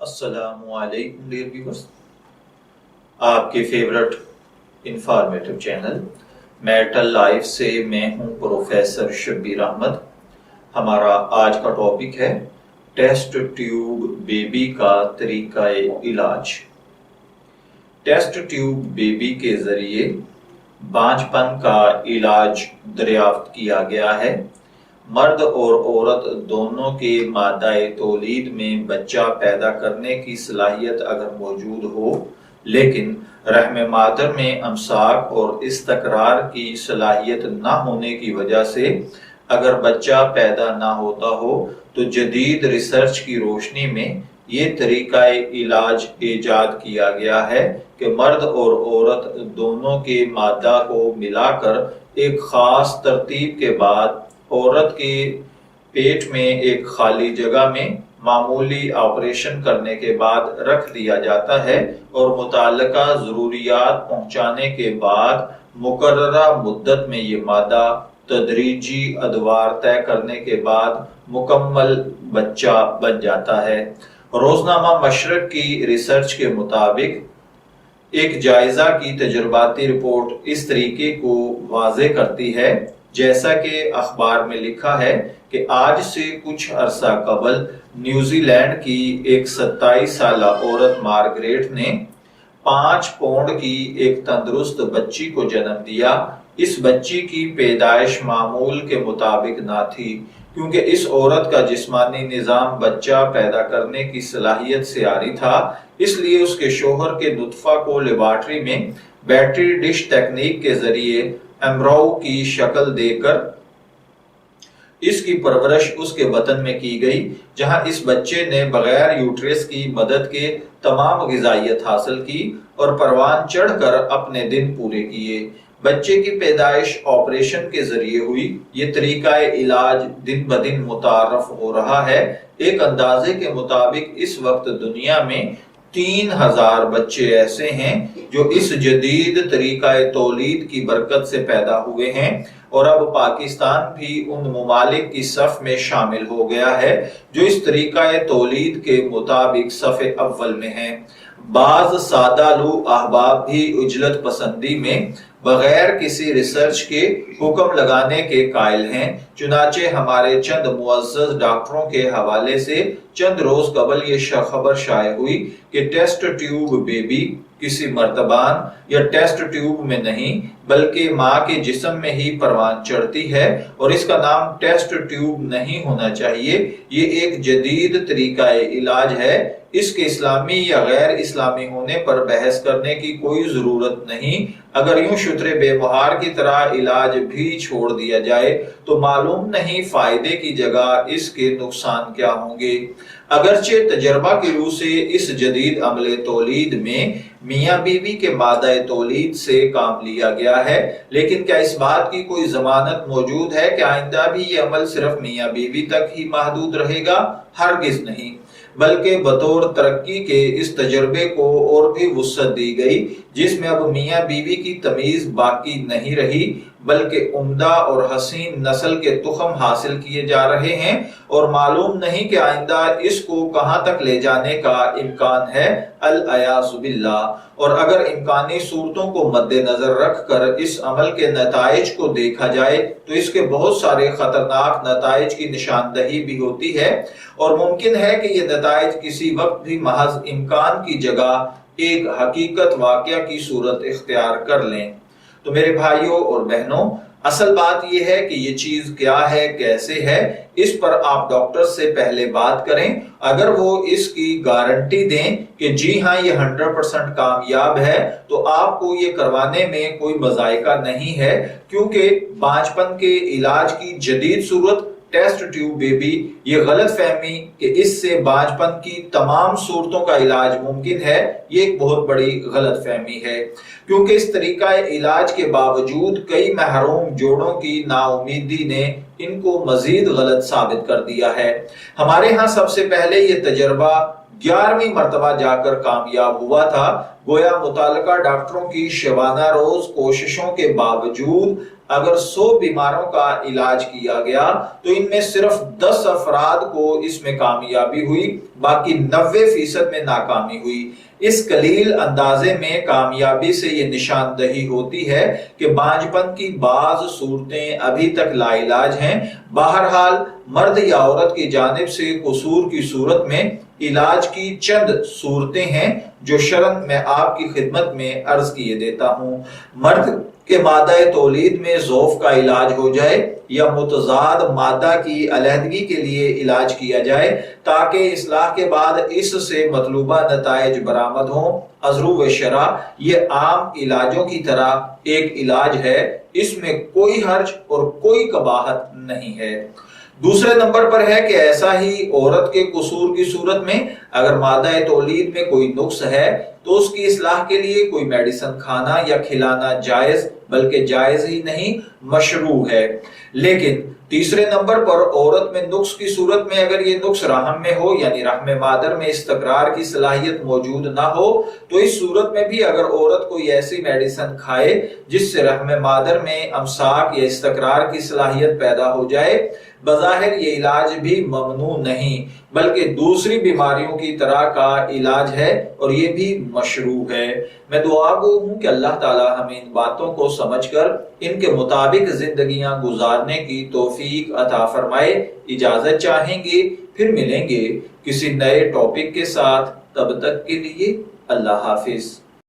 السلام علیکم dear viewers, آپ کے favourite informative channel metal life سے میں ہوں پروفیسر شبیر احمد۔ ہمارا آج کا ٹاپک ہے ٹیسٹ ٹیوب بیبی کا طریقہ علاج۔ ٹیسٹ ٹیوب بیبی کے ذریعے بانجھ پن کا علاج دریافت کیا گیا ہے۔ مرد اور عورت دونوں کے مادہ تولید میں بچہ پیدا کرنے کی صلاحیت اگر موجود ہو، لیکن رحم مادر میں امساک اور استقرار کی صلاحیت نہ ہونے کی وجہ سے اگر بچہ پیدا نہ ہوتا ہو تو جدید ریسرچ کی روشنی میں یہ طریقہ علاج ایجاد کیا گیا ہے کہ مرد اور عورت دونوں کے مادہ کو ملا کر ایک خاص ترتیب کے بعد عورت کے پیٹ میں ایک خالی جگہ میں معمولی آپریشن کرنے کے بعد رکھ دیا جاتا ہے اور متعلقہ ضروریات پہنچانے کے بعد مقررہ مدت میں یہ مادہ تدریجی ادوار طے کرنے کے بعد مکمل بچہ بن جاتا ہے۔ روزنامہ مشرق کی ریسرچ کے مطابق ایک جائزہ کی تجرباتی رپورٹ اس طریقے کو واضح کرتی ہے، جیسا کہ اخبار میں لکھا ہے کہ آج سے کچھ عرصہ قبل نیوزی لینڈ کی ایک 27 سالہ عورت مارگریٹ نے 5 پاؤنڈ کی ایک تندرست بچی کو جنم دیا۔ اس بچی کی پیدائش معمول کے مطابق نہ تھی، کیونکہ اس عورت کا جسمانی نظام بچہ پیدا کرنے کی صلاحیت سے عاری تھا، اس لیے اس کے شوہر کے نطفہ کو لیبارٹری میں بیٹری ڈش تکنیک کے ذریعے ایمبریو کی شکل دے کر اس کی پرورش اس کے بطن میں کی گئی، جہاں اس بچے نے بغیر یوٹرس کی مدد کے تمام غذائیت حاصل کی اور پروان چڑھ کر اپنے دن پورے کیے۔ بچے کی پیدائش آپریشن کے ذریعے ہوئی۔ یہ طریقہ علاج دن بدن متعارف ہو رہا ہے۔ ایک اندازے کے مطابق اس وقت دنیا میں 3000 بچے ایسے ہیں جو اس جدید طریقہ تولید کی برکت سے پیدا ہوئے ہیں، اور اب پاکستان بھی ان ممالک کی صف میں شامل ہو گیا ہے جو اس طریقہ تولید کے مطابق صف اول میں ہیں۔ بعض سادہ لو احباب بھی عجلت پسندی میں بغیر کسی ریسرچ کے حکم لگانے کے قائل ہیں، چنانچہ ہمارے چند معزز ڈاکٹروں کے حوالے سے چند روز قبل یہ خبر شائع ہوئی کہ ٹیسٹ ٹیوب بیبی کسی مرتبان یا ٹیسٹ ٹیوب میں نہیں بلکہ ماں کے جسم میں ہی پروان چڑھتی ہے، اور اس کا نام ٹیسٹ ٹیوب نہیں ہونا چاہیے۔ یہ ایک جدید طریقہ علاج ہے، اس کے اسلامی یا غیر اسلامی ہونے پر بحث کرنے کی کوئی ضرورت نہیں۔ اگر یوں شتر بے مہار کی طرح علاج بھی چھوڑ دیا جائے تو معلوم نہیں فائدے کی جگہ اس کے نقصان کیا ہوں گے۔ اگرچہ تجربہ کی روح سے اس جدید عمل تولید میں میاں بیوی کے مادہ تولید سے کام لیا گیا ہے، لیکن کیا اس بات کی کوئی ضمانت موجود ہے کہ آئندہ بھی یہ عمل صرف میاں بیوی تک ہی محدود رہے گا؟ ہرگز نہیں، بلکہ بطور ترقی کے اس تجربے کو اور بھی وسعت دی گئی، جس میں اب میاں بیوی کی تمیز باقی نہیں رہی، بلکہ عمدہ اور حسین نسل کے تخم حاصل کیے جا رہے ہیں، اور معلوم نہیں کہ آئندہ اس کو کہاں تک لے جانے کا امکان ہے، العیاذ باللہ۔ اور اگر امکانی صورتوں کو مد نظر رکھ کر اس عمل کے نتائج کو دیکھا جائے تو اس کے بہت سارے خطرناک نتائج کی نشاندہی بھی ہوتی ہے، اور ممکن ہے کہ یہ نتائج کسی وقت بھی محض امکان کی جگہ ایک حقیقت واقعہ کی صورت اختیار کر لیں۔ تو میرے بھائیوں اور بہنوں، اصل بات یہ ہے کہ یہ چیز کیا ہے، کیسے ہے، اس پر آپ ڈاکٹر سے پہلے بات کریں۔ اگر وہ اس کی گارنٹی دیں کہ جی ہاں یہ 100% کامیاب ہے تو آپ کو یہ کروانے میں کوئی مذائقہ نہیں ہے، کیونکہ بانجھ پن کے علاج کی جدید صورت ٹیسٹ ٹیوب بیبی، یہ غلط فہمی کہ اس سے بانجھ پن کی تمام صورتوں کا علاج ممکن ہے، یہ ایک بہت بڑی غلط فہمی ہے، کیونکہ اس طریقہ علاج کے باوجود کئی محروم جوڑوں کی نا امیدی نے ان کو مزید غلط ثابت کر دیا ہے۔ ہمارے ہاں سب سے پہلے یہ تجربہ 11ویں مرتبہ جا کر کامیاب ہوا تھا، گویا متعلقہ ڈاکٹروں کی شبانہ روز کوششوں کے باوجود اگر 100 بیماروں کا علاج کیا گیا تو ان میں صرف 10 افراد کو اس میں کامیابی ہوئی، باقی 90% میں ناکامی ہوئی۔ اس قلیل اندازے میں کامیابی سے یہ نشاندہی ہوتی ہے کہ بانجھپن کی بعض صورتیں ابھی تک لا علاج ہیں۔ بہرحال مرد یا عورت کی جانب سے قصور کی صورت میں علاج کی چند صورتیں ہیں جو شرعاً میں آپ کی خدمت میں عرض کیے دیتا ہوں۔ مرد کے مادہ تولید میں ضعف کا علاج ہو جائے یا متضاد مادہ کی علیحدگی کے لیے علاج کیا جائے تاکہ اصلاح کے بعد اس سے مطلوبہ نتائج برآمد ہوں۔ ازرو و شرع یہ عام علاجوں کی طرح ایک علاج ہے، اس میں کوئی حرج اور کوئی قباحت نہیں ہے۔ دوسرے نمبر پر ہے کہ ایسا ہی عورت کے قصور کی صورت میں اگر مادہ تولید میں کوئی نقص ہے تو اس کی اصلاح کے لیے کوئی میڈیسن کھانا یا کھلانا جائز، بلکہ جائز ہی نہیں مشروع ہے۔ لیکن تیسرے نمبر پر عورت میں نقص کی صورت میں اگر یہ نقص رحم میں ہو، یعنی رحم مادر میں استقرار کی صلاحیت موجود نہ ہو، تو اس صورت میں بھی اگر عورت کوئی ایسی میڈیسن کھائے جس سے رحم مادر میں امساک یا استقرار کی صلاحیت پیدا ہو جائے، بظاہر یہ علاج بھی ممنوع نہیں بلکہ دوسری بیماریوں کی طرح کا علاج ہے اور یہ بھی مشروع ہے۔ میں دعا گو ہوں کہ اللہ تعالی ہمیں ان باتوں کو سمجھ کر ان کے مطابق زندگیاں گزارنے کی توفیق عطا فرمائے۔ اجازت چاہیں گے، پھر ملیں گے کسی نئے ٹاپک کے ساتھ، تب تک کے لیے اللہ حافظ۔